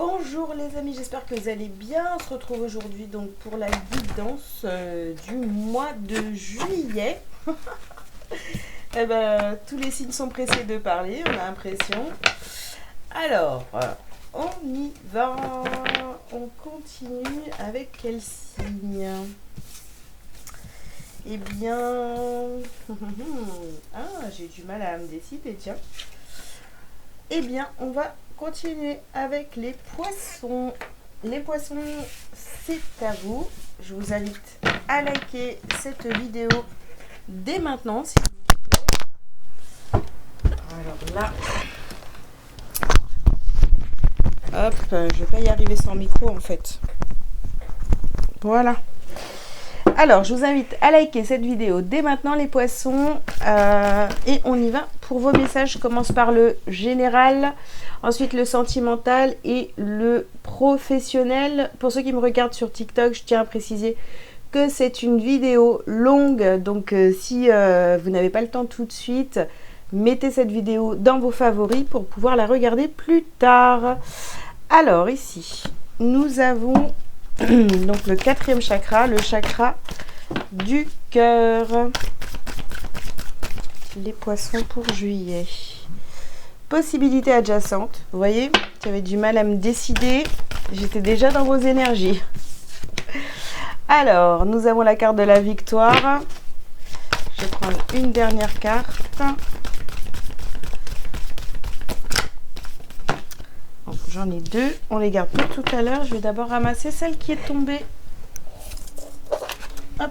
Bonjour les amis, j'espère que vous allez bien. On se retrouve aujourd'hui donc pour la guidance du mois de juillet. Eh ben, tous les signes sont pressés de parler, on a l'impression. Alors, on y va. On continue avec quel signe? Eh bien... ah, j'ai du mal à me décider, tiens. Eh bien, on va continuer avec les poissons. Les poissons, c'est à vous. Je vous invite à liker cette vidéo dès maintenant, s'il vous plaît. Alors là, hop, je vais pas y arriver sans micro en fait. Voilà. Alors, je vous invite à liker cette vidéo dès maintenant, les poissons. Et on y va pour vos messages. Je commence par le général, ensuite le sentimental et le professionnel. Pour ceux qui me regardent sur TikTok, je tiens à préciser que c'est une vidéo longue. Donc, si vous n'avez pas le temps tout de suite, mettez cette vidéo dans vos favoris pour pouvoir la regarder plus tard. Alors, ici, nous avons... donc le quatrième chakra, le chakra du cœur. Les poissons pour juillet. Possibilités adjacentes. Vous voyez, j'avais du mal à me décider. J'étais déjà dans vos énergies. Alors, nous avons la carte de la victoire. Je vais prendre une dernière carte. J'en ai deux, on les garde pour tout à l'heure. Je vais d'abord ramasser celle qui est tombée. Hop.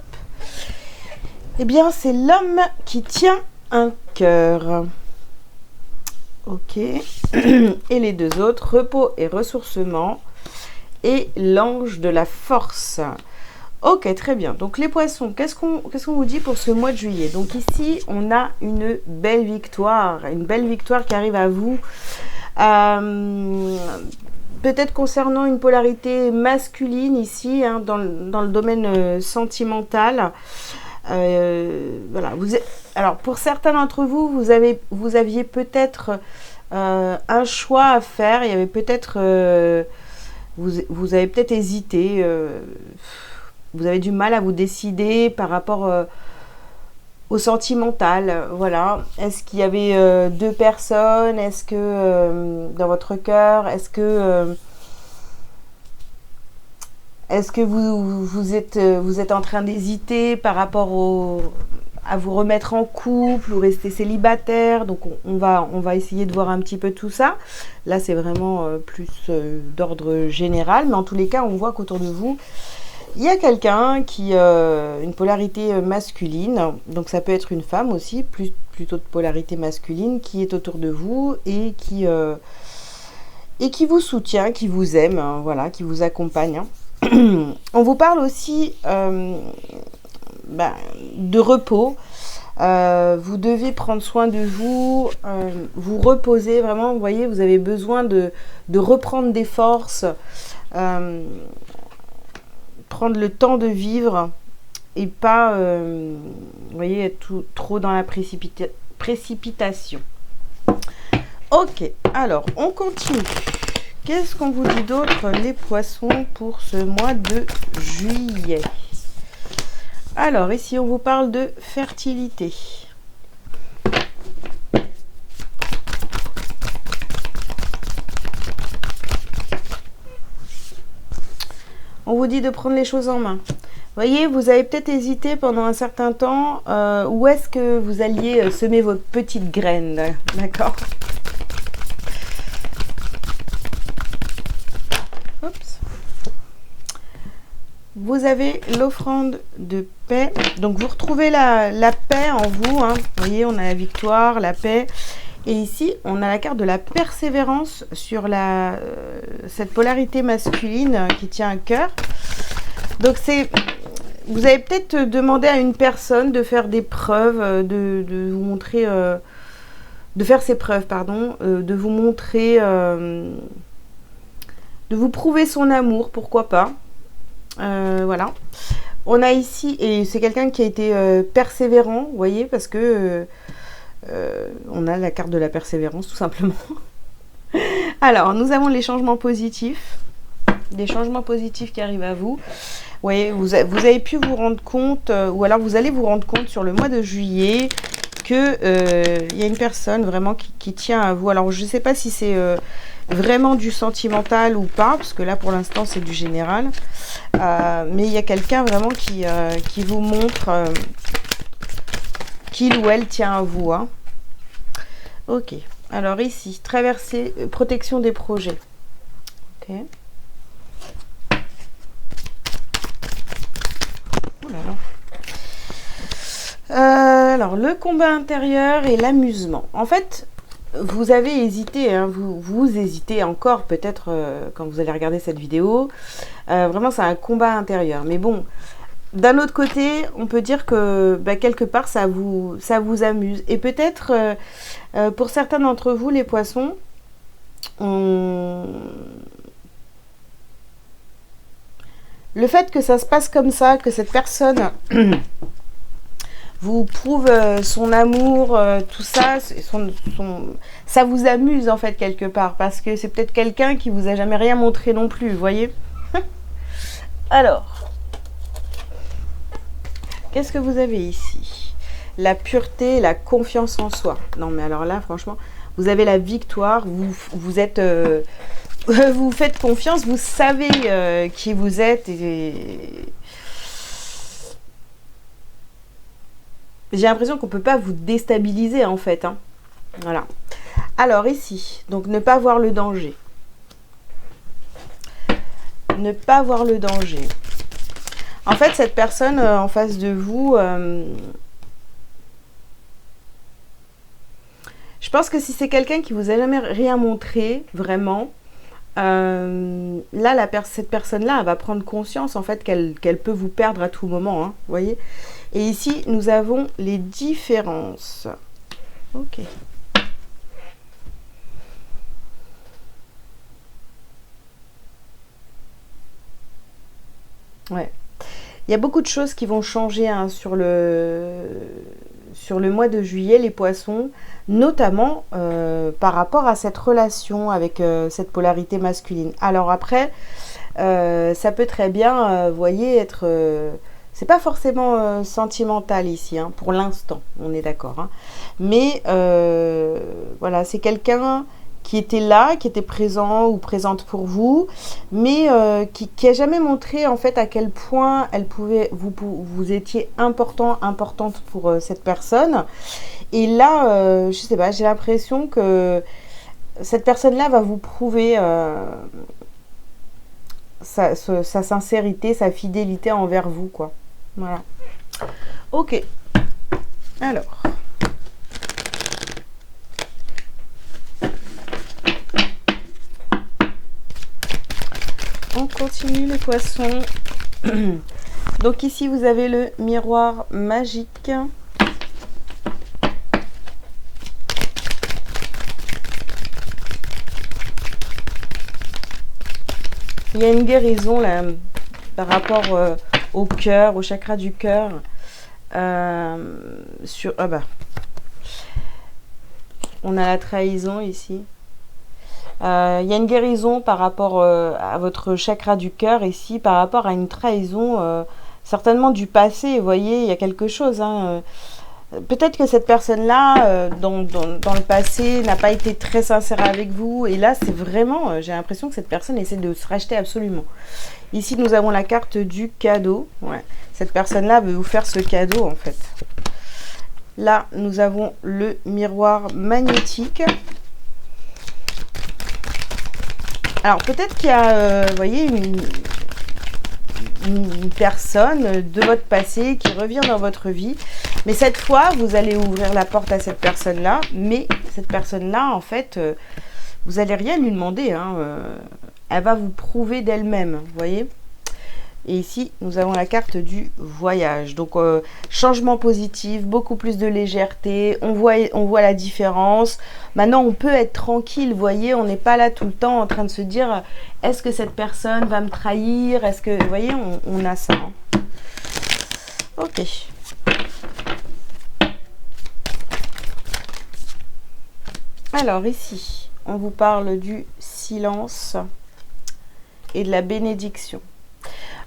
Eh bien, c'est l'homme qui tient un cœur. Ok. Et les deux autres, repos et ressourcement. Et l'ange de la force. Ok, très bien. Donc, les poissons, qu'est-ce qu'on vous dit pour ce mois de juillet? Donc, ici, on a une belle victoire. Une belle victoire qui arrive à vous. Peut-être concernant une polarité masculine ici, hein, dans le domaine sentimental. Voilà. Alors, pour certains d'entre vous, vous aviez peut-être un choix à faire. Il y avait peut-être... vous avez peut-être hésité. Vous avez du mal à vous décider par rapport... au sentimental, voilà. Est-ce qu'il y avait deux personnes? Est-ce que dans votre cœur, est-ce que vous êtes en train d'hésiter par rapport à vous remettre en couple ou rester célibataire? Donc on va essayer de voir un petit peu tout ça. Là c'est vraiment plus d'ordre général, mais en tous les cas on voit qu'autour de vous il y a quelqu'un qui une polarité masculine, donc ça peut être une femme aussi, plutôt de polarité masculine, qui est autour de vous et qui vous soutient, qui vous aime, hein, voilà, qui vous accompagne. Hein. On vous parle aussi de repos. Vous devez prendre soin de vous, vous reposer vraiment. Vous voyez, vous avez besoin de reprendre des forces. Prendre le temps de vivre et pas, vous voyez, être trop dans la précipitation. Ok, alors on continue. Qu'est-ce qu'on vous dit d'autre, les poissons, pour ce mois de juillet? Alors, ici, on vous parle de fertilité. On vous dit de prendre les choses en main. Vous voyez, vous avez peut-être hésité pendant un certain temps où est-ce que vous alliez semer votre petite graine. D'accord? Oups. Vous avez l'offrande de paix. Donc, vous retrouvez la paix en vous. Hein. Vous voyez, on a la victoire, la paix. Et ici, on a la carte de la persévérance sur cette polarité masculine qui tient un cœur. Donc, vous avez peut-être demandé à une personne de faire des preuves, de vous montrer, de faire ses preuves, pardon, de vous montrer, de vous prouver son amour, pourquoi pas. Voilà. On a ici, et c'est quelqu'un qui a été persévérant, vous voyez, parce que on a la carte de la persévérance, tout simplement. Alors, nous avons les changements positifs. Des changements positifs qui arrivent à vous. Vous voyez, vous avez pu vous rendre compte, ou alors vous allez vous rendre compte sur le mois de juillet que y a une personne vraiment qui tient à vous. Alors, je ne sais pas si c'est vraiment du sentimental ou pas, parce que là, pour l'instant, c'est du général. Mais il y a quelqu'un vraiment qui vous montre qu'il ou elle tient à vous. Hein. Ok. Alors ici, traverser, protection des projets. Ok. Oh là là. Alors, le combat intérieur et l'amusement. En fait, vous avez hésité, hein, vous hésitez encore peut-être quand vous allez regarder cette vidéo. Vraiment, c'est un combat intérieur. Mais bon, d'un autre côté, on peut dire que bah, quelque part, ça vous amuse. Et peut-être, pour certains d'entre vous, les poissons, le fait que ça se passe comme ça, que cette personne vous prouve son amour, tout ça, ça vous amuse en fait quelque part. Parce que c'est peut-être quelqu'un qui vous a jamais rien montré non plus, vous voyez. Alors... Qu'est-ce que vous avez ici? La pureté, la confiance en soi. Non, mais alors là, franchement, vous avez la victoire. Vous êtes... vous faites confiance. Vous savez qui vous êtes. Et... j'ai l'impression qu'on ne peut pas vous déstabiliser, en fait. Hein. Voilà. Alors, ici, donc, ne pas voir le danger. Ne pas voir le danger. En fait, cette personne en face de vous, je pense que si c'est quelqu'un qui vous a jamais rien montré, vraiment, là, cette personne-là, elle va prendre conscience en fait qu'elle peut vous perdre à tout moment, hein, vous voyez. Et ici, nous avons les différences. Ok. Ouais. Il y a beaucoup de choses qui vont changer hein, sur le mois de juillet, les poissons, notamment par rapport à cette relation avec cette polarité masculine. Alors après, ça peut très bien, vous voyez, être... c'est pas forcément sentimental ici, hein, pour l'instant, on est d'accord. Hein. Mais voilà, c'est quelqu'un qui était là, qui était présent ou présente pour vous, mais qui a jamais montré en fait à quel point elle pouvait, vous étiez importante pour cette personne. Et là, je sais pas, j'ai l'impression que cette personne-là va vous prouver sa sincérité, sa fidélité envers vous, quoi. Voilà. Ok. Alors. On continue les poissons. Donc ici vous avez le miroir magique. Il y a une guérison là par rapport au cœur, au chakra du cœur. Sur on a la trahison ici. Il y a une guérison par rapport à votre chakra du cœur ici, par rapport à une trahison certainement du passé. Vous voyez, il y a quelque chose. Hein, peut-être que cette personne-là, dans le passé, n'a pas été très sincère avec vous. Et là, c'est vraiment, j'ai l'impression que cette personne essaie de se racheter absolument. Ici, nous avons la carte du cadeau. Ouais. Cette personne-là veut vous faire ce cadeau, en fait. Là, nous avons le miroir magnétique. Alors, peut-être qu'il y a, vous voyez, une personne de votre passé qui revient dans votre vie. Mais cette fois, vous allez ouvrir la porte à cette personne-là. Mais cette personne-là, en fait, vous n'allez rien lui demander. Hein, elle va vous prouver d'elle-même, vous voyez. Et ici, nous avons la carte du voyage. Donc, changement positif, beaucoup plus de légèreté. On voit la différence. Maintenant, on peut être tranquille, vous voyez. On n'est pas là tout le temps en train de se dire, est-ce que cette personne va me trahir? Est-ce que, vous voyez, on a ça. Hein. Ok. Alors, ici, on vous parle du silence et de la bénédiction.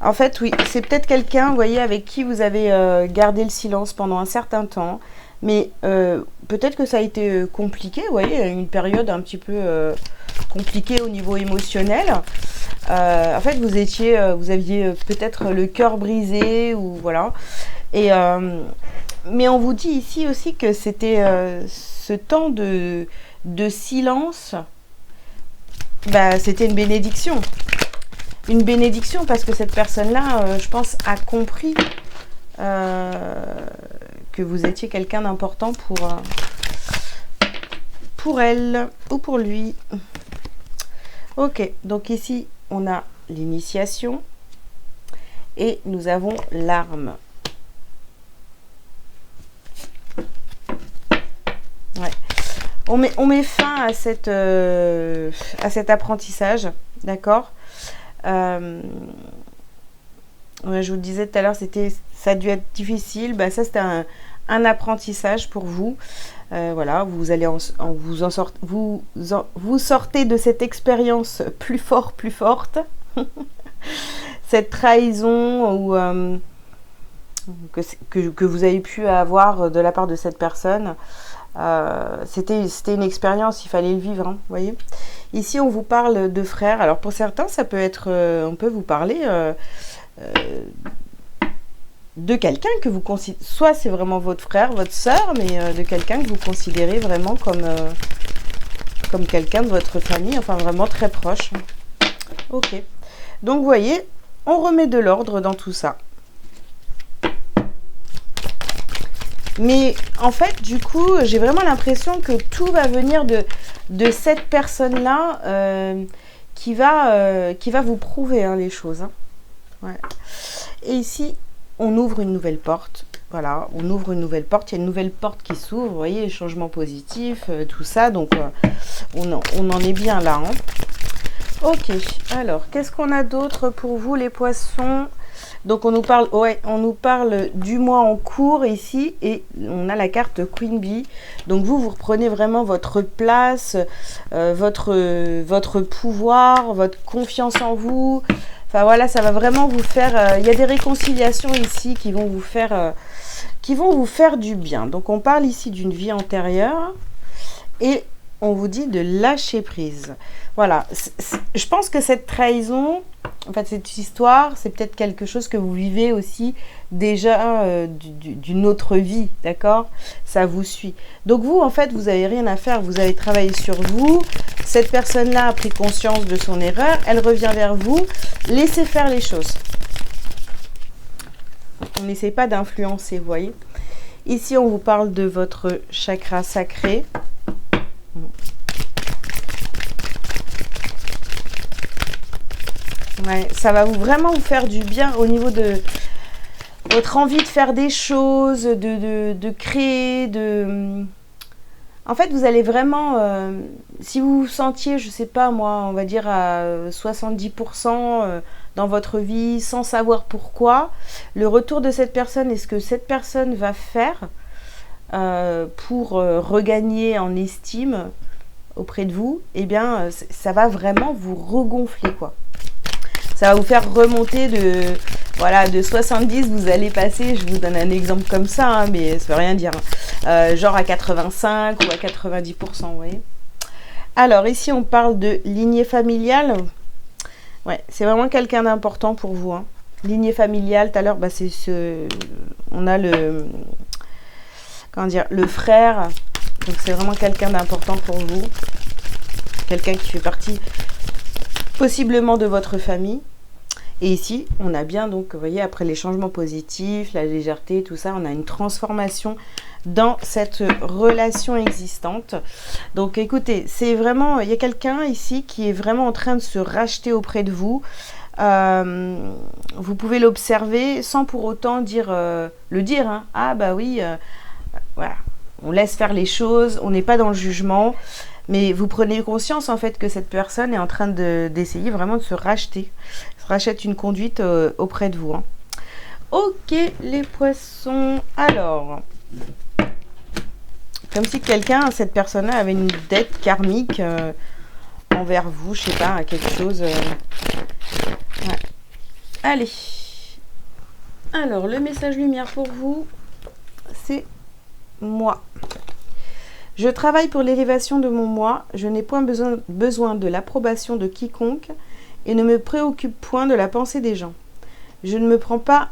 En fait, oui, c'est peut-être quelqu'un, vous voyez, avec qui vous avez gardé le silence pendant un certain temps. Mais peut-être que ça a été compliqué, vous voyez, une période un petit peu compliquée au niveau émotionnel. En fait, vous aviez peut-être le cœur brisé, ou voilà. Et, mais on vous dit ici aussi que c'était ce temps de silence, bah, c'était une bénédiction. Une bénédiction parce que cette personne-là, je pense, a compris que vous étiez quelqu'un d'important pour elle ou pour lui. Ok, donc ici, on a l'initiation et nous avons l'arme. Ouais. On met fin à cet apprentissage, d'accord. Ouais, je vous le disais tout à l'heure, ça a dû être difficile. Bah, ça, c'était un apprentissage pour vous. Voilà, vous allez vous sortez de cette expérience plus forte. Cette trahison que vous avez pu avoir de la part de cette personne. C'était une expérience, il fallait le vivre, hein, vous voyez. Ici, on vous parle de frères. Alors, pour certains, ça peut être, on peut vous parler de quelqu'un que vous considérez, soit c'est vraiment votre frère, votre sœur, mais de quelqu'un que vous considérez vraiment comme quelqu'un de votre famille, enfin vraiment très proche. Ok. Donc, vous voyez, on remet de l'ordre dans tout ça. Mais en fait, du coup, j'ai vraiment l'impression que tout va venir de cette personne-là qui va vous prouver les choses. Hein. Ouais. Et ici, on ouvre une nouvelle porte. Voilà, on ouvre une nouvelle porte. Il y a une nouvelle porte qui s'ouvre. Vous voyez, changement positif, tout ça. Donc, on en est bien là. Hein. Ok, alors, qu'est-ce qu'on a d'autre pour vous, les poissons ? Donc, on nous parle du mois en cours ici, et on a la carte Queen Bee. Donc, vous reprenez vraiment votre place, votre pouvoir, votre confiance en vous. Enfin, voilà, ça va vraiment vous faire... il y a des réconciliations ici qui vont vous faire du bien. Donc, on parle ici d'une vie antérieure et on vous dit de lâcher prise. Voilà, je pense que cette trahison... En fait, cette histoire, c'est peut-être quelque chose que vous vivez aussi déjà d'une autre vie, d'accord? Ça vous suit. Donc vous, en fait, vous n'avez rien à faire. Vous avez travaillé sur vous. Cette personne-là a pris conscience de son erreur. Elle revient vers vous. Laissez faire les choses. On n'essaie pas d'influencer, vous voyez? Ici, on vous parle de votre chakra sacré. Ouais, ça va vraiment vous faire du bien au niveau de votre envie de faire des choses, de créer, En fait, vous allez vraiment... si vous vous sentiez, je sais pas moi, on va dire à 70% dans votre vie, sans savoir pourquoi, le retour de cette personne et ce que cette personne va faire pour regagner en estime auprès de vous, eh bien, ça va vraiment vous regonfler, quoi. Ça va vous faire remonter de 70, vous allez passer, je vous donne un exemple comme ça, hein, mais ça veut rien dire, hein, genre à 85 ou à 90%, vous voyez. Alors, ici, on parle de lignée familiale. Ouais, c'est vraiment quelqu'un d'important pour vous. Hein. Lignée familiale, tout à l'heure, bah, on a le frère. Donc, c'est vraiment quelqu'un d'important pour vous. Quelqu'un qui fait partie possiblement de votre famille. Et ici, on a bien, donc, vous voyez, après les changements positifs, la légèreté, tout ça, on a une transformation dans cette relation existante. Donc, écoutez, c'est vraiment, il y a quelqu'un ici qui est vraiment en train de se racheter auprès de vous. Vous pouvez l'observer sans pour autant le dire. Hein. Ah, bah oui, voilà. On laisse faire les choses, on n'est pas dans le jugement. Mais vous prenez conscience, en fait, que cette personne est en train d'essayer vraiment de se racheter. Se rachète une conduite auprès de vous. Hein. Ok, les poissons. Alors, comme si cette personne-là avait une dette karmique envers vous, je sais pas, quelque chose. Ouais. Allez. Alors, le message lumière pour vous, c'est moi. Je travaille pour l'élévation de mon moi. Je n'ai point besoin de l'approbation de quiconque et ne me préoccupe point de la pensée des gens. Je ne prends pas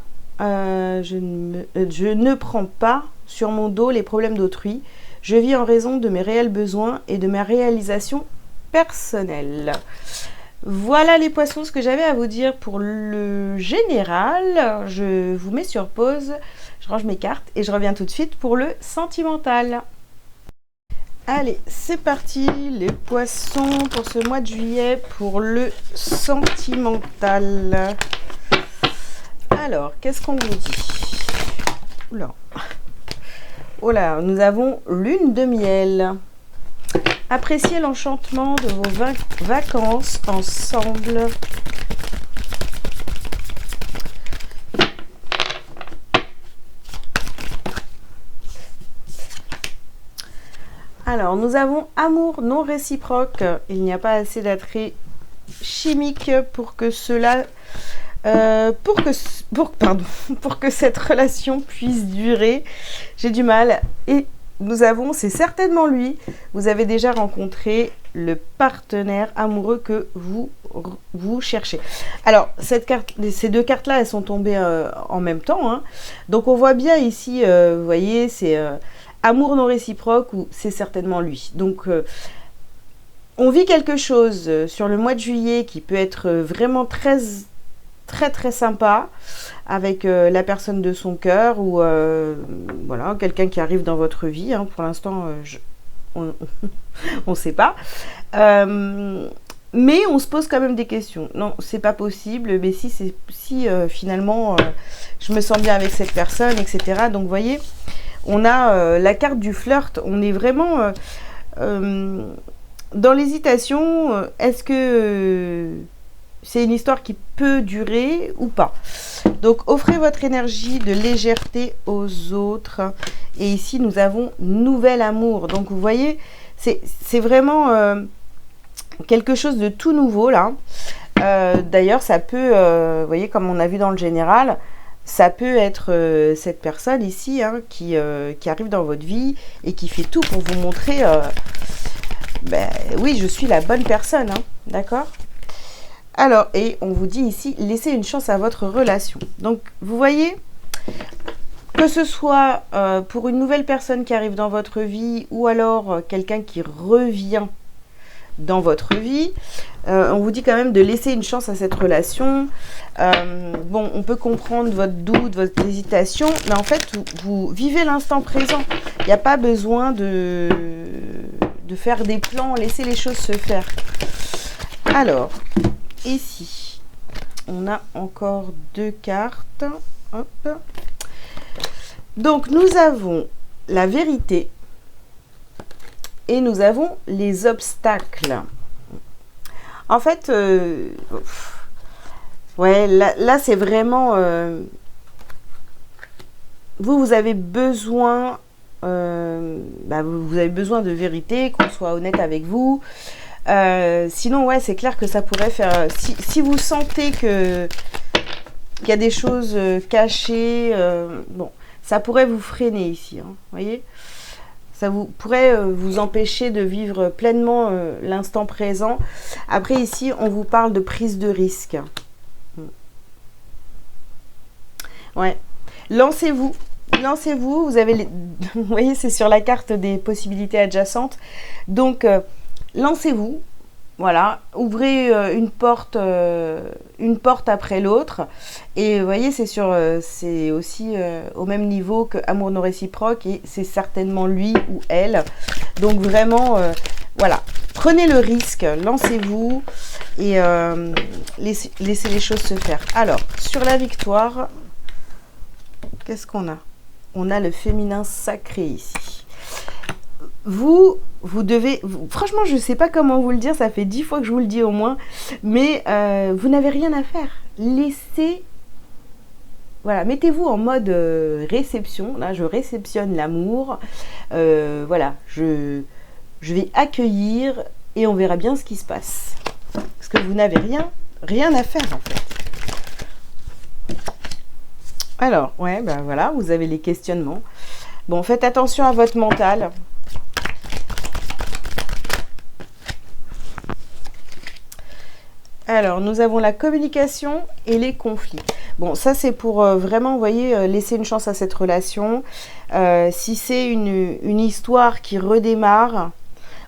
sur mon dos les problèmes d'autrui. Je vis en raison de mes réels besoins et de ma réalisation personnelle. Voilà les poissons, ce que j'avais à vous dire pour le général. Je vous mets sur pause, je range mes cartes et je reviens tout de suite pour le sentimental. Allez, c'est parti les poissons pour ce mois de juillet pour le sentimental. Alors, qu'est-ce qu'on vous dit? Oula. Oh là, nous avons lune de miel. Appréciez l'enchantement de vos vacances ensemble. Alors, nous avons amour non réciproque. Il n'y a pas assez d'attrait chimique pour que cela... pour que cette relation puisse durer. J'ai du mal. Et nous avons, c'est certainement lui. Vous avez déjà rencontré le partenaire amoureux que vous cherchez. Alors, ces deux cartes-là, elles sont tombées en même temps. Hein. Donc, on voit bien ici, vous voyez, c'est amour non réciproque ou c'est certainement lui. Donc, on vit quelque chose sur le mois de juillet qui peut être vraiment très sympa avec la personne de son cœur ou voilà, quelqu'un qui arrive dans votre vie. Hein. Pour l'instant, on ne sait pas. Mais on se pose quand même des questions. Non, c'est pas possible. Mais si finalement, je me sens bien avec cette personne, etc. Donc, vous voyez, on a la carte du flirt. On est vraiment dans l'hésitation. Est-ce que... c'est une histoire qui peut durer ou pas. Donc, offrez votre énergie de légèreté aux autres. Et ici, nous avons nouvel amour. Donc, vous voyez, c'est vraiment quelque chose de tout nouveau, là. D'ailleurs, ça peut, vous voyez, comme on a vu dans le général, ça peut être cette personne ici hein, qui arrive dans votre vie et qui fait tout pour vous montrer, oui, je suis la bonne personne, hein, d'accord ? Alors, et on vous dit ici, laissez une chance à votre relation. Donc, vous voyez, que ce soit pour une nouvelle personne qui arrive dans votre vie ou alors quelqu'un qui revient dans votre vie, on vous dit quand même de laisser une chance à cette relation. Bon, on peut comprendre votre doute, votre hésitation, mais en fait, vous vivez l'instant présent. Il n'y a pas besoin de faire des plans, laissez les choses se faire. Alors... ici, on a encore deux cartes. Hop. Donc, nous avons la vérité et nous avons les obstacles. En fait, ouais, là c'est vraiment... vous avez besoin... vous avez besoin de vérité, qu'on soit honnête avec vous. Sinon, ouais, c'est clair que ça pourrait faire... Si vous sentez qu'il y a des choses cachées, bon, ça pourrait vous freiner ici, hein, voyez. Ça pourrait vous empêcher de vivre pleinement l'instant présent. Après, ici, on vous parle de prise de risque. Ouais. Lancez-vous. Lancez-vous. Vous avez vous voyez, c'est sur la carte des possibilités adjacentes. Donc... lancez-vous, voilà, ouvrez une porte après l'autre. Et vous voyez, c'est aussi au même niveau que amour non réciproque et c'est certainement lui ou elle. Donc vraiment, voilà, prenez le risque, lancez-vous et laissez les choses se faire. Alors, sur la victoire, qu'est-ce qu'on a? On a le féminin sacré ici. Vous devez... franchement, je ne sais pas comment vous le dire. Ça fait 10 fois que je vous le dis au moins. Mais vous n'avez rien à faire. Laissez... voilà, mettez-vous en mode réception. Là, je réceptionne l'amour. Voilà, je vais accueillir et on verra bien ce qui se passe. Parce que vous n'avez rien à faire en fait. Alors, ouais, ben voilà, vous avez les questionnements. Bon, faites attention à votre mental. Alors, nous avons la communication et les conflits. Bon, ça c'est pour vraiment, vous voyez, laisser une chance à cette relation. Si c'est une histoire qui redémarre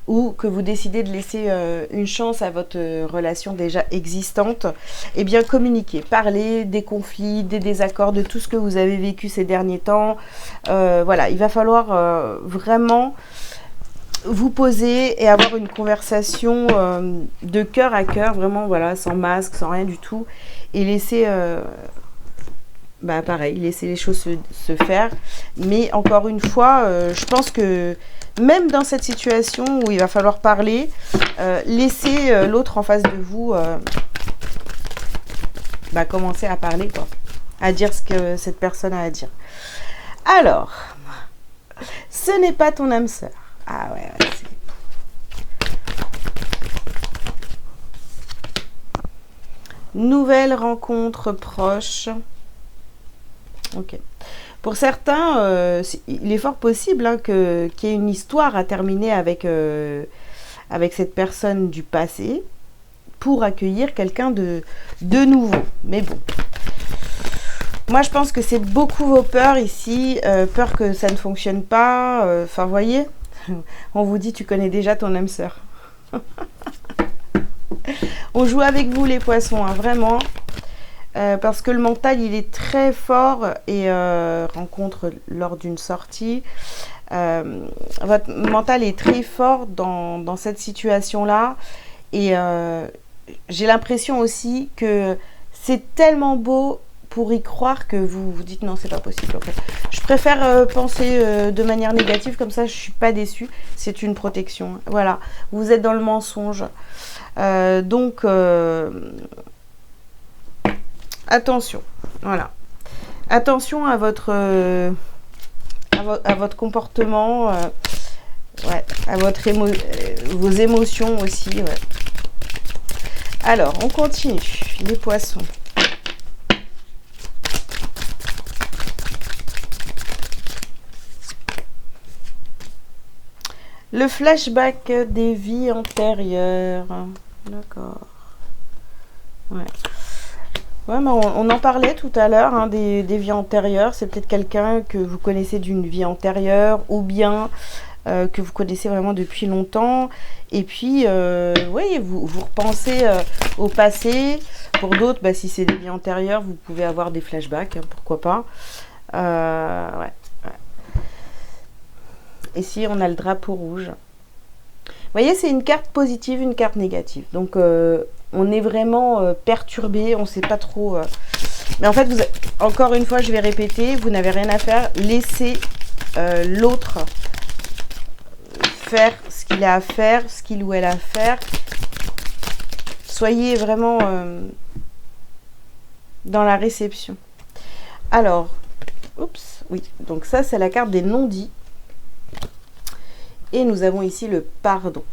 ou que vous décidez de laisser une chance à votre relation déjà existante, eh bien communiquez, parlez des conflits, des désaccords, de tout ce que vous avez vécu ces derniers temps. Voilà, il va falloir vraiment vous poser et avoir une conversation de cœur à cœur, vraiment, voilà, sans masque, sans rien du tout, et laisser, pareil, laisser les choses se faire. Mais encore une fois, je pense que même dans cette situation où il va falloir parler, laissez l'autre en face de vous commencer à parler, quoi, à dire ce que cette personne a à dire. Alors, ce n'est pas ton âme sœur. Ah ouais, nouvelle rencontre proche. Ok. Pour certains, il est fort possible qu'il y ait une histoire à terminer avec cette personne du passé pour accueillir quelqu'un de nouveau. Mais bon. Moi, je pense que c'est beaucoup vos peurs ici. Peur que ça ne fonctionne pas. Enfin, vous voyez, on vous dit, tu connais déjà ton âme sœur. On joue avec vous, les poissons, hein, vraiment. Parce que le mental, il est très fort et rencontre lors d'une sortie. Votre mental est très fort dans cette situation-là. Et j'ai l'impression aussi que c'est tellement beau pour y croire que vous vous dites non, c'est pas possible. En fait. Je préfère penser de manière négative, comme ça je suis pas déçue. C'est une protection. Voilà, vous êtes dans le mensonge. Donc, attention. Voilà. Attention à votre comportement, ouais, à vos émotions aussi. Ouais. Alors, on continue. Les poissons. Le flashback des vies antérieures. D'accord. Ouais. Ouais, mais on en parlait tout à l'heure, hein, des vies antérieures. C'est peut-être quelqu'un que vous connaissez d'une vie antérieure ou bien que vous connaissez vraiment depuis longtemps. Et puis, oui, vous repensez au passé. Pour d'autres, si c'est des vies antérieures, vous pouvez avoir des flashbacks, hein, pourquoi pas. Ouais. Ici, on a le drapeau rouge. Vous voyez, c'est une carte positive, une carte négative. Donc, on est vraiment perturbé, on ne sait pas trop. Mais en fait, encore une fois, je vais répéter, vous n'avez rien à faire. Laissez l'autre faire ce qu'il a à faire, ce qu'il ou elle a à faire. Soyez vraiment dans la réception. Alors, oups, oui. Donc ça, c'est la carte des non-dits. Et nous avons ici le pardon.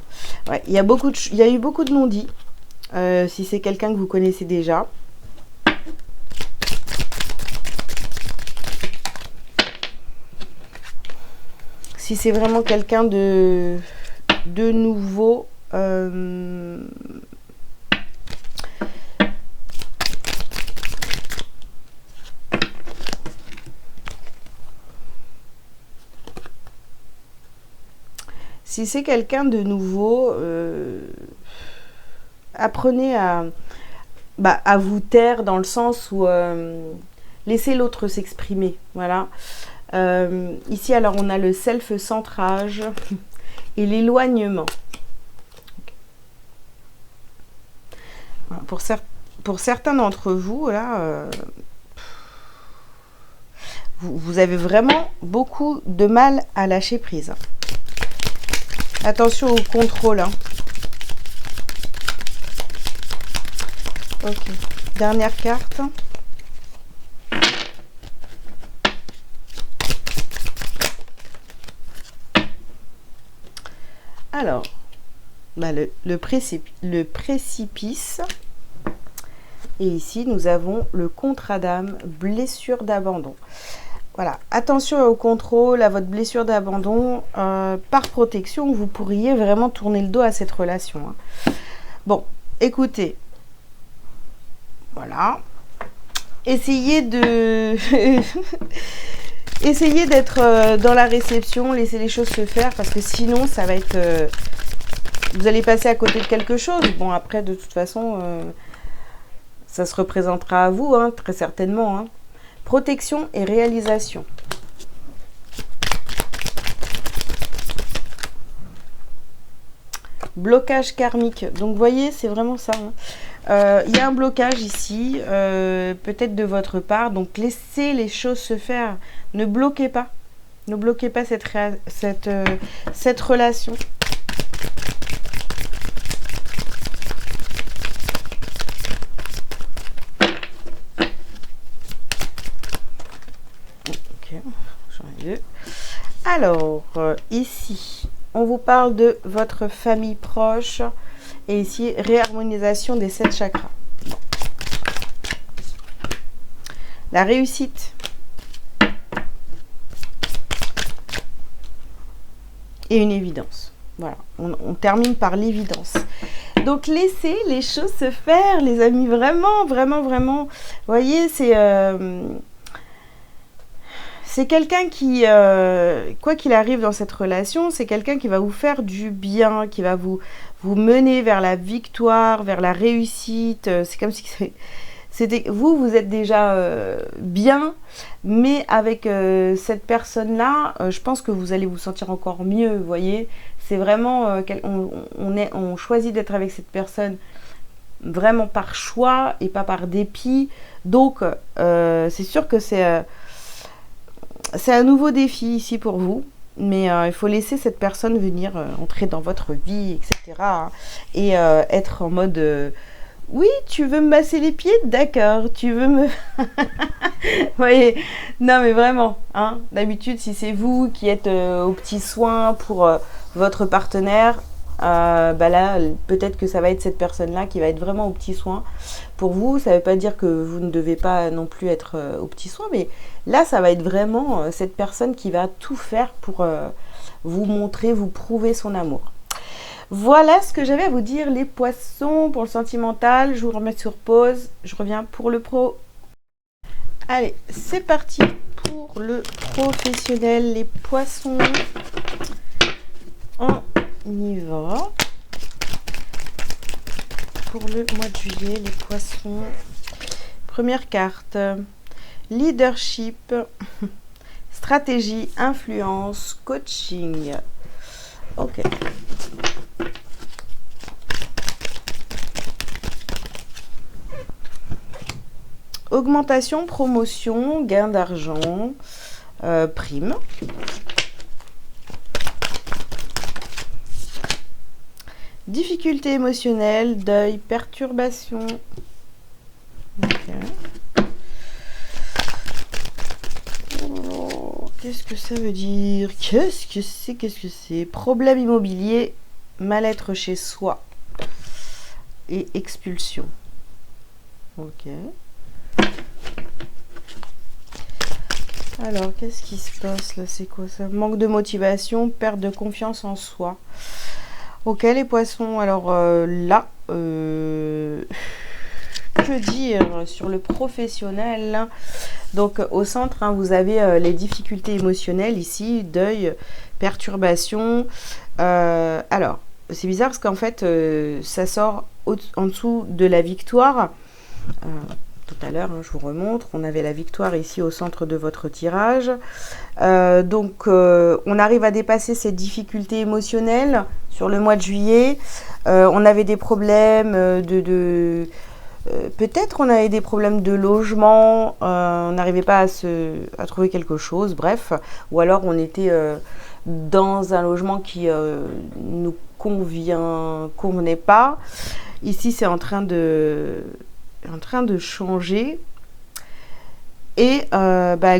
Ouais, il y a eu beaucoup de non-dits. Si c'est quelqu'un que vous connaissez déjà. Si c'est vraiment quelqu'un de nouveau. Si c'est quelqu'un de nouveau, apprenez à vous taire dans le sens où laissez l'autre s'exprimer. Voilà. Ici, alors, on a le self-centrage et l'éloignement. Voilà. Pour certains d'entre vous, là, vous avez vraiment beaucoup de mal à lâcher prise. Attention au contrôle. Hein. Ok. Dernière carte. Alors, le précipice. Et ici, nous avons le contre-Dame, blessure d'abandon. Voilà, attention au contrôle, à votre blessure d'abandon. Par protection, vous pourriez vraiment tourner le dos à cette relation. Hein. Bon, écoutez. Voilà. Essayez de... Essayez d'être dans la réception, laissez les choses se faire, parce que sinon, ça va être... vous allez passer à côté de quelque chose. Bon, après, de toute façon... ça se représentera à vous, hein, très certainement. Hein. Protection et réalisation. Blocage karmique. Donc, vous voyez, c'est vraiment ça. Hein. Y a un blocage ici, peut-être de votre part. Donc, laissez les choses se faire. Ne bloquez pas. Ne bloquez pas cette relation. Alors, ici, on vous parle de votre famille proche. Et ici, réharmonisation des 7 chakras. La réussite. Et une évidence. Voilà, on termine par l'évidence. Donc, laissez les choses se faire, les amis. Vraiment, vraiment, vraiment. Vous voyez, c'est quelqu'un qui, quoi qu'il arrive dans cette relation, c'est quelqu'un qui va vous faire du bien, qui va vous mener vers la victoire, vers la réussite. C'est comme si vous êtes déjà bien, mais avec cette personne-là, je pense que vous allez vous sentir encore mieux, vous voyez. C'est vraiment, on choisit d'être avec cette personne vraiment par choix et pas par dépit. Donc, c'est sûr que c'est un nouveau défi ici pour vous, mais il faut laisser cette personne venir entrer dans votre vie, etc. Hein, et être en mode oui, tu veux me masser les pieds? D'accord. Tu veux me... Vous voyez, non mais vraiment, hein, d'habitude, si c'est vous qui êtes aux petits soins pour votre partenaire, bah là, peut-être que ça va être cette personne-là qui va être vraiment aux petits soins pour vous. Ça ne veut pas dire que vous ne devez pas non plus être aux petits soins, mais là, ça va être vraiment cette personne qui va tout faire pour vous montrer, vous prouver son amour. Voilà ce que j'avais à vous dire, les poissons, pour le sentimental. Je vous remets sur pause. Je reviens pour le pro. Allez, c'est parti pour le professionnel, les poissons. On y va. Pour le mois de juillet, les poissons. Première carte. Leadership, stratégie, influence, coaching. Ok. Augmentation, promotion, gain d'argent, prime. Difficulté émotionnelle, deuil, perturbation. Okay. Oh, qu'est-ce que ça veut dire? Qu'est-ce que c'est? Problème immobilier, mal-être chez soi et expulsion. Ok. Alors, qu'est-ce qui se passe là? C'est quoi ça? Manque de motivation, perte de confiance en soi. Ok, les poissons. Alors là, que dire sur le professionnel? Donc, au centre, hein, vous avez les difficultés émotionnelles ici, deuil, perturbation. Alors, c'est bizarre parce qu'en fait, ça sort en dessous de la victoire. Tout à l'heure, hein, je vous remontre, on avait la victoire ici au centre de votre tirage. Donc, on arrive à dépasser ces difficultés émotionnelles sur le mois de juillet. On avait des problèmes peut-être on avait des problèmes de logement, on n'arrivait pas à trouver quelque chose, bref. Ou alors on était dans un logement qui nous convenait pas. Ici, c'est en train de changer. Et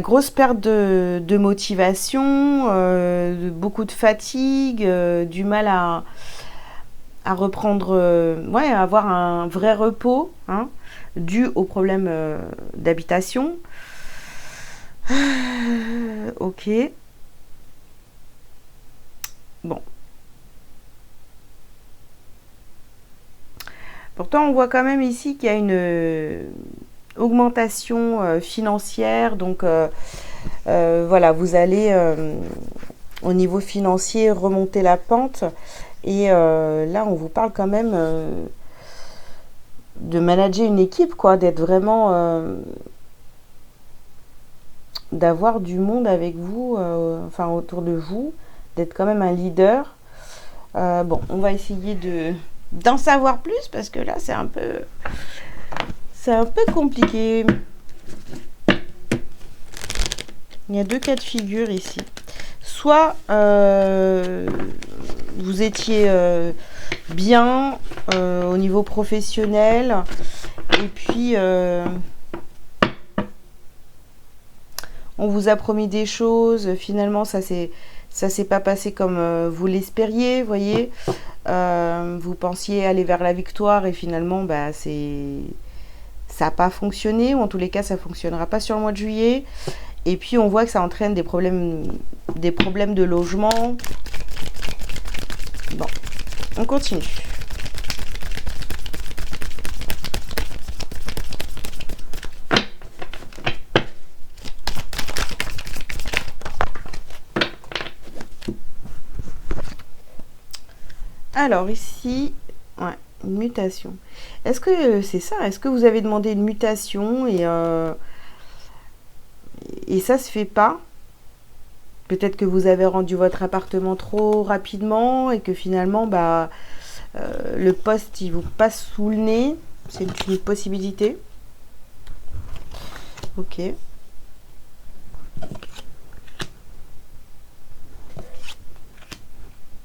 grosse perte de motivation, beaucoup de fatigue, du mal à à reprendre, ouais, à avoir un vrai repos, hein, dû au problème d'habitation. Ok. Bon. Pourtant, on voit quand même ici qu'il y a une augmentation financière. Donc, voilà, vous allez, au niveau financier, remonter la pente. Et là, on vous parle quand même de manager une équipe, quoi, d'être vraiment... d'avoir du monde avec vous, enfin autour de vous, d'être quand même un leader. Bon, on va essayer d'en savoir plus parce que là, c'est un peu compliqué. Il y a deux cas de figure ici. Soit vous étiez bien au niveau professionnel et puis on vous a promis des choses, finalement ça s'est pas passé comme vous l'espériez, voyez. Vous pensiez aller vers la victoire et finalement bah, ça n'a pas fonctionné, ou en tous les cas ça ne fonctionnera pas sur le mois de juillet. Et puis on voit que ça entraîne des problèmes de logement. Bon, on continue. Alors ici, ouais, une mutation. Est-ce que c'est ça? Est-ce que vous avez demandé une mutation et ça se fait pas? Peut-être que vous avez rendu votre appartement trop rapidement et que finalement, bah, le poste, il vous passe sous le nez. C'est une possibilité. Ok.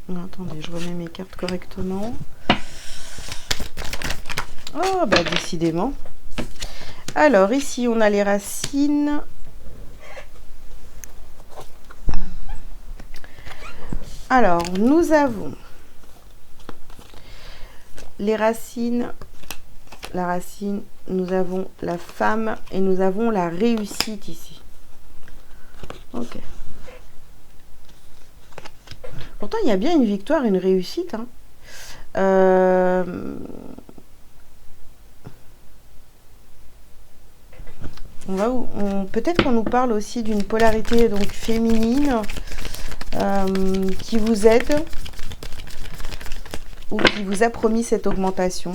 Attendez, je remets mes cartes correctement. Oh, bah décidément. Alors, ici, on a les racines. Alors, nous avons les racines, la racine, nous avons la femme et nous avons la réussite ici. Ok. Pourtant, il y a bien une victoire, une réussite. Hein. Peut-être qu'on nous parle aussi d'une polarité donc féminine qui vous aide ou qui vous a promis cette augmentation.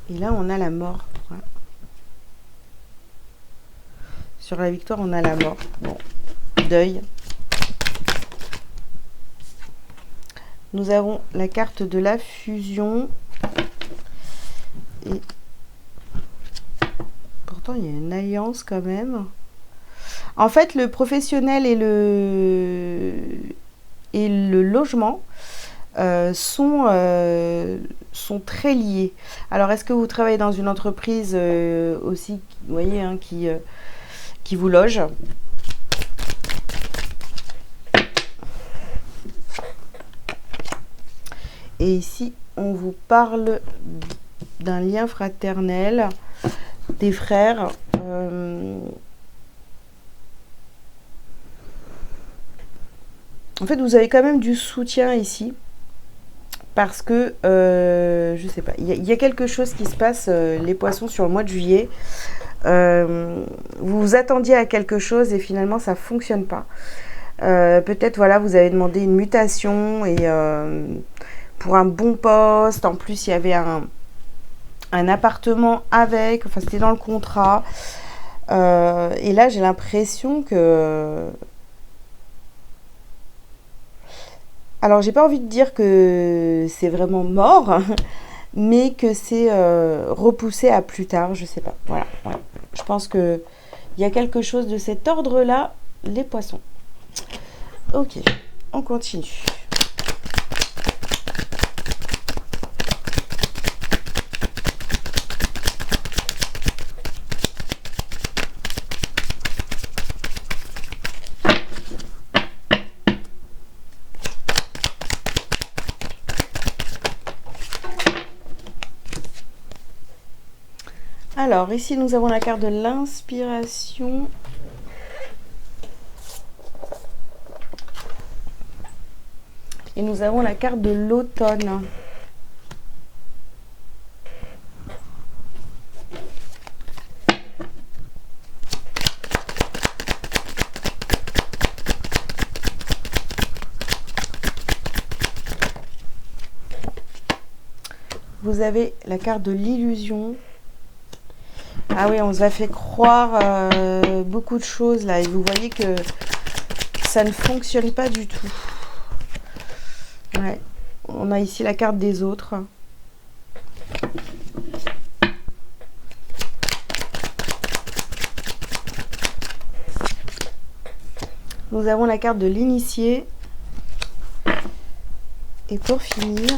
Et là, on a la mort. Voilà. Sur la victoire, on a la mort. Bon, deuil. Nous avons la carte de la fusion. Et pourtant, il y a une alliance quand même. En fait, le professionnel et le logement sont très liés. Alors, est-ce que vous travaillez dans une entreprise aussi, vous voyez, hein, qui vous loge? Et ici, on vous parle d'un lien fraternel, des frères. En fait, vous avez quand même du soutien ici. Parce que, je sais pas, il y a quelque chose qui se passe, les poissons, sur le mois de juillet. Vous vous attendiez à quelque chose et finalement, ça ne fonctionne pas. Peut-être, voilà, vous avez demandé une mutation et pour un bon poste. En plus, il y avait un appartement avec, enfin, c'était dans le contrat. Et là, j'ai l'impression que... Alors, j'ai pas envie de dire que c'est vraiment mort, mais que c'est repoussé à plus tard, je sais pas. Voilà, voilà. Je pense qu'il y a quelque chose de cet ordre-là, les poissons. Ok, on continue. Alors, ici, nous avons la carte de l'inspiration. Et nous avons la carte de l'automne. Vous avez la carte de l'illusion. Ah oui, on vous a fait croire beaucoup de choses là. Et vous voyez que ça ne fonctionne pas du tout. Ouais. On a ici la carte des autres. Nous avons la carte de l'initié. Et pour finir,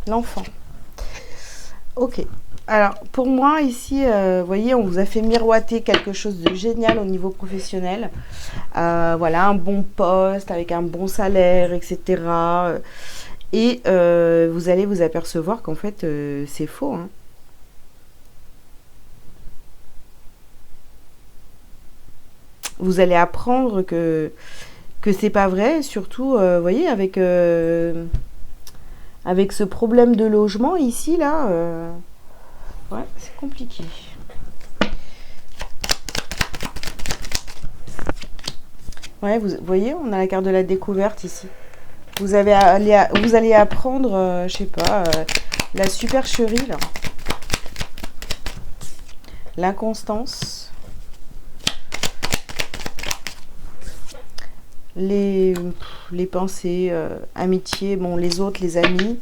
l'enfant. Ok. Alors, pour moi, ici, vous voyez, on vous a fait miroiter quelque chose de génial au niveau professionnel. Voilà, un bon poste avec un bon salaire, etc. Et vous allez vous apercevoir qu'en fait, c'est faux. Hein. Vous allez apprendre que c'est pas vrai, surtout, vous voyez, avec ce problème de logement ici, là, ouais, c'est compliqué. Ouais, vous voyez, on a la carte de la découverte ici. Vous allez apprendre, je sais pas, la supercherie, là. L'inconstance. Les pensées, amitié, bon, les autres, les amis.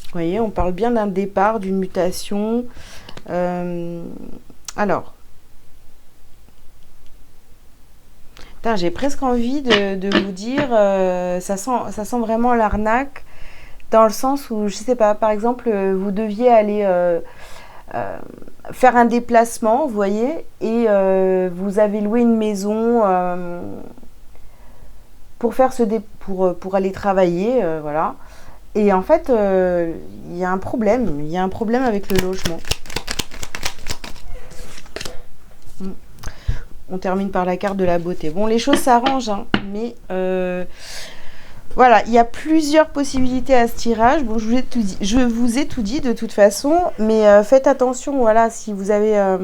Vous voyez, on parle bien d'un départ, d'une mutation. Alors, j'ai presque envie de vous dire, ça sent vraiment l'arnaque, dans le sens où, je sais pas, par exemple, vous deviez aller faire un déplacement, vous voyez, et vous avez loué une maison pour faire pour aller travailler, voilà. Et en fait, il y a un problème. Il y a un problème avec le logement. On termine par la carte de la beauté. Bon, les choses s'arrangent, hein, mais voilà, il y a plusieurs possibilités à ce tirage. Bon, je vous ai tout dit de toute façon, mais faites attention, voilà, si vous avez...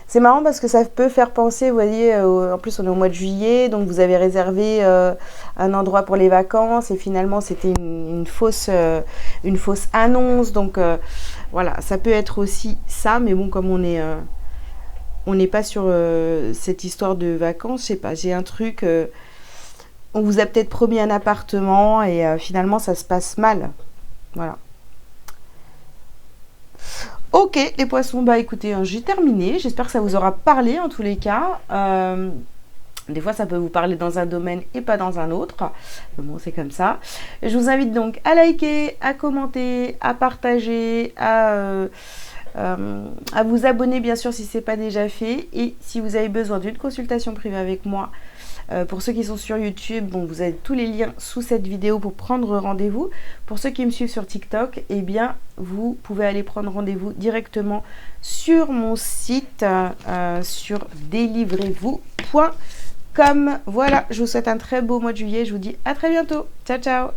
c'est marrant parce que ça peut faire penser, vous voyez, en plus on est au mois de juillet, donc vous avez réservé un endroit pour les vacances et finalement c'était une fausse annonce. Donc voilà, ça peut être aussi ça, mais bon, comme on n'est pas sur cette histoire de vacances, je sais pas, j'ai un truc... on vous a peut-être promis un appartement et finalement ça se passe mal. Voilà. Ok, les poissons, bah écoutez, j'ai terminé. J'espère que ça vous aura parlé en tous les cas. Des fois, ça peut vous parler dans un domaine et pas dans un autre. Mais bon, c'est comme ça. Je vous invite donc à liker, à commenter, à partager, à vous abonner bien sûr si ce n'est pas déjà fait. Et si vous avez besoin d'une consultation privée avec moi, pour ceux qui sont sur YouTube, bon, vous avez tous les liens sous cette vidéo pour prendre rendez-vous. Pour ceux qui me suivent sur TikTok, eh bien, vous pouvez aller prendre rendez-vous directement sur mon site, sur delivrez-vous.com. Voilà, je vous souhaite un très beau mois de juillet. Je vous dis à très bientôt. Ciao, ciao.